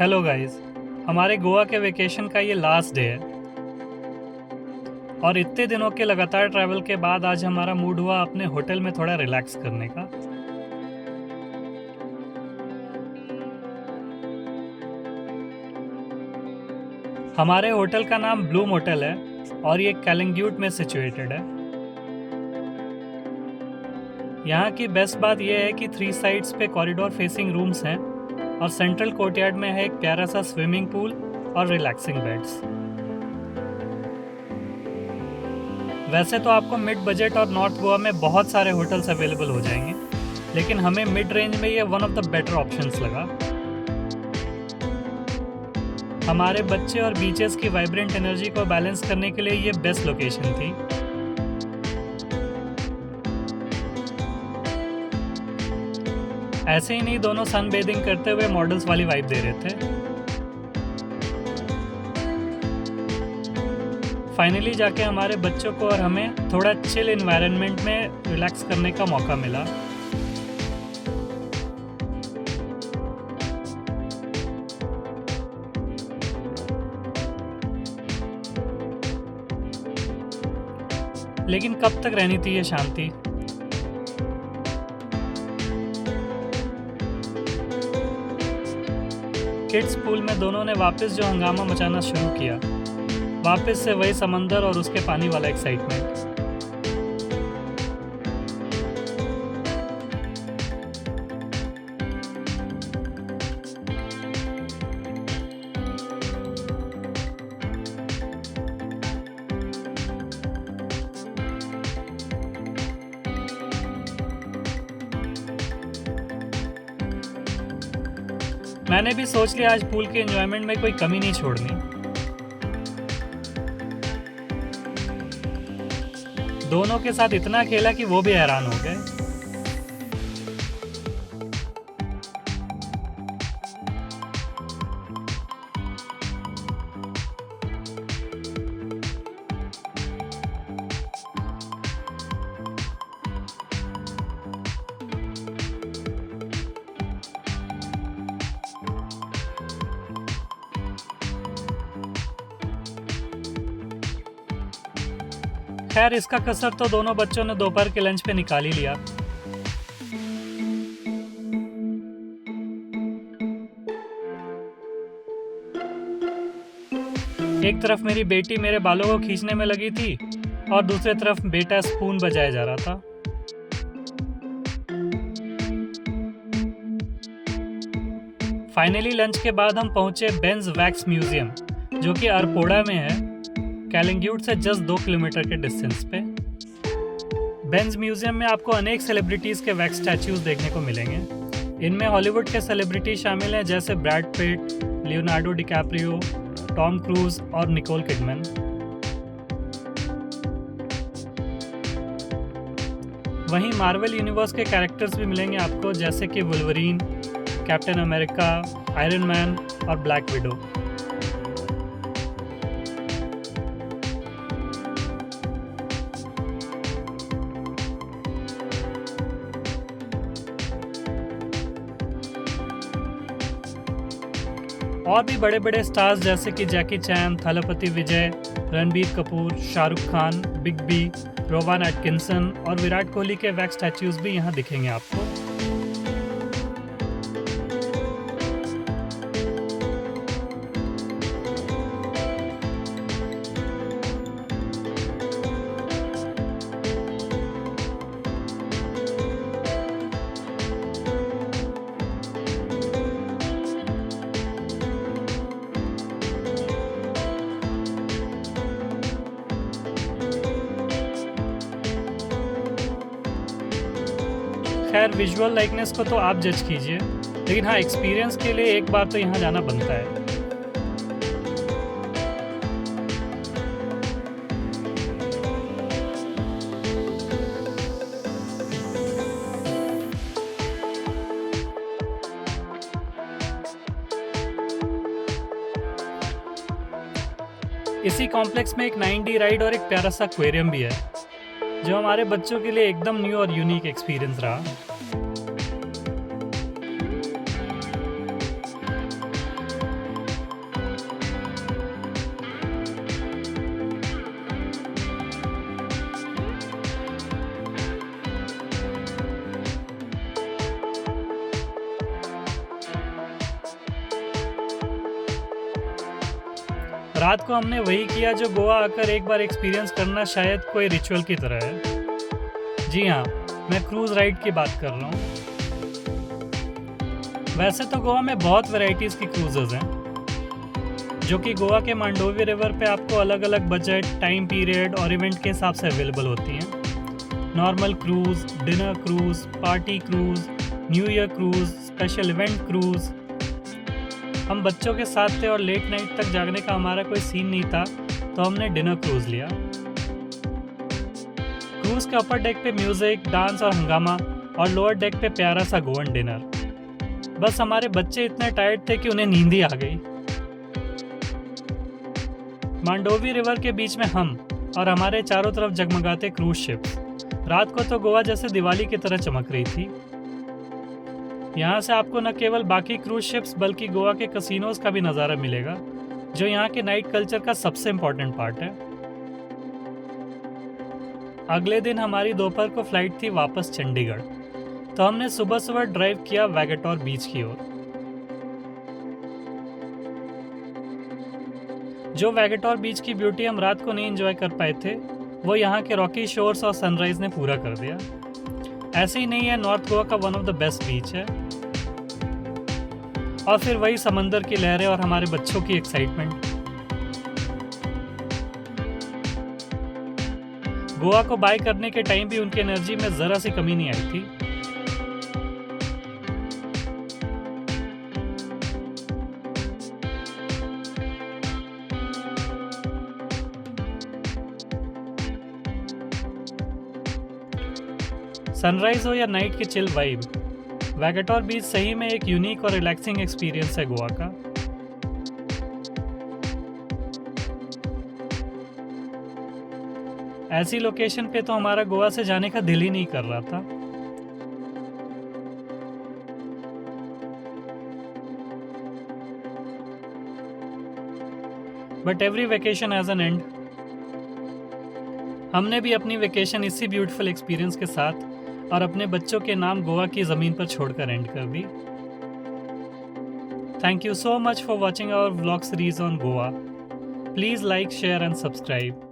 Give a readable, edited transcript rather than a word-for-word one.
Hello guys. हमारे गोवा के vacation का ये लास्ट डे है और इतने दिनों के लगातार ट्रैवल के बाद आज हमारा मूड हुआ अपने होटल में थोड़ा रिलैक्स करने का। हमारे होटल का नाम ब्लूम होटल है और ये कैलिंगड्यूट में सिचुएटेड है। यहाँ की बेस्ट बात यह है कि 3 साइड्स पे कॉरिडोर फेसिंग रूम्स हैं और सेंट्रल कोर्टयार्ड में है एक प्यारा सा स्विमिंग पूल और रिलैक्सिंग बेड्स। वैसे तो आपको मिड बजट और नॉर्थ गोवा में बहुत सारे होटल्स अवेलेबल हो जाएंगे, लेकिन हमें मिड रेंज में ये one of the better options लगा। हमारे बच्चे और बीचेस की वाइब्रेंट एनर्जी को बैलेंस करने के लिए ये बेस्ट लोकेशन थी। ऐसे ही नहीं, दोनों सन बेदिंग करते हुए मॉडल्स वाली वाइब दे रहे थे। फाइनली जाके हमारे बच्चों को और हमें थोड़ा चिल एनवायरनमेंट में रिलैक्स करने का मौका मिला। लेकिन कब तक रहनी थी ये शांति। किड्स पूल में दोनों ने वापस जो हंगामा मचाना शुरू किया, वापस से वही समंदर और उसके पानी वाला एक्साइटमेंट। मैंने भी सोच लिया आज पूल के एंजॉयमेंट में कोई कमी नहीं छोड़नी। दोनों के साथ इतना खेला कि वो भी हैरान हो गए। खैर, इसका कसर तो दोनों बच्चों ने दोपहर के लंच पे निकाल ही लिया। एक तरफ मेरी बेटी मेरे बालों को खींचने में लगी थी और दूसरी तरफ बेटा स्पून बजाया जा रहा था। फाइनली लंच के बाद हम पहुंचे बेंज वैक्स म्यूजियम, जो कि अरपोड़ा में है, कैलिंगड्यूट से जस्ट 2 किलोमीटर के डिस्टेंस पे। बेंज म्यूजियम में आपको अनेक सेलिब्रिटीज़ के वैक्स स्टैच्यूज देखने को मिलेंगे। इनमें हॉलीवुड के सेलिब्रिटी शामिल हैं जैसे Brad Pitt, Leonardo DiCaprio, Tom Cruise और निकोल किडमैन। वहीं मार्वल यूनिवर्स के कैरेक्टर्स भी मिलेंगे आपको, जैसे कि Wolverine, Captain America, Iron Man और ब्लैक विडो। और भी बड़े बड़े स्टार्स जैसे कि Jackie Chan, Thalapathy Vijay, Ranbir Kapoor, Shahrukh Khan, big B, Rowan Atkinson और विराट कोहली के वैक्स स्टैच्यूज भी यहाँ दिखेंगे आपको। खैर, विजुअल लाइकनेस को तो आप जज कीजिए, लेकिन हाँ, एक्सपीरियंस के लिए एक बार तो यहाँ जाना बनता है। इसी कॉम्प्लेक्स में एक 9D राइड और एक प्यारा सा एक्वेरियम भी है, जो हमारे बच्चों के लिए एकदम न्यू और यूनिक एक्सपीरियंस रहा। रात को हमने वही किया जो गोवा आकर एक बार एक्सपीरियंस करना शायद कोई रिचुअल की तरह है। जी हाँ, मैं क्रूज़ राइड की बात कर रहा हूँ। वैसे तो गोवा में बहुत वैरायटीज़ की क्रूजेज़ हैं, जो कि गोवा के मांडोवी रिवर पे आपको अलग अलग बजट, टाइम पीरियड और इवेंट के हिसाब से अवेलेबल होती हैं। Normal cruise, dinner cruise, party cruise, new year cruise, special event cruise. हम बच्चों के साथ थे और लेट नाइट तक जागने का हमारा कोई सीन नहीं था, तो हमने डिनर क्रूज़ लिया। क्रूज़ के अपर डेक पे म्यूज़िक, डांस और हंगामा, और लोअर डेक पे प्यारा सा गोवन डिनर। बस हमारे बच्चे इतने टायर्ड थे कि उन्हें नींद ही आ गई। मांडोवी रिवर के बीच में हम और हमारे चारों तरफ जगमगाते क्रूज शिप्स। रात को तो गोवा जैसे दिवाली की तरह चमक रही थी। यहाँ से आपको न केवल बाकी क्रूज शिप्स बल्कि गोवा के कसिनोज का भी नज़ारा मिलेगा, जो यहाँ के नाइट कल्चर का सबसे इम्पोर्टेंट पार्ट है। अगले दिन हमारी दोपहर को फ्लाइट थी वापस चंडीगढ़, तो हमने सुबह सुबह ड्राइव किया वैगेटोर बीच की ओर। जो वैगेटोर बीच की ब्यूटी हम रात को नहीं एंजॉय कर पाए थे, वो यहाँ के रॉकी शोर्स और सनराइज ने पूरा कर दिया। ऐसे ही नहीं है, नॉर्थ गोवा का वन ऑफ द बेस्ट बीच है। और फिर वही समंदर की लहरें और हमारे बच्चों की एक्साइटमेंट। गोवा को बाय करने के टाइम भी उनकी एनर्जी में जरा सी कमी नहीं आई थी। सनराइज हो या नाइट की चिल वाइब, वैगेटोर बीच सही में एक यूनिक और रिलैक्सिंग एक्सपीरियंस है गोवा का। ऐसी लोकेशन पे तो हमारा गोवा से जाने का दिल ही नहीं कर रहा था। But every vacation has an and. हमने भी अपनी वेकेशन इसी ब्यूटीफुल एक्सपीरियंस के साथ और अपने बच्चों के नाम गोवा की ज़मीन पर छोड़कर एंड कर दी। Thank you so much for watching our vlog series on Goa. Please like, share and subscribe.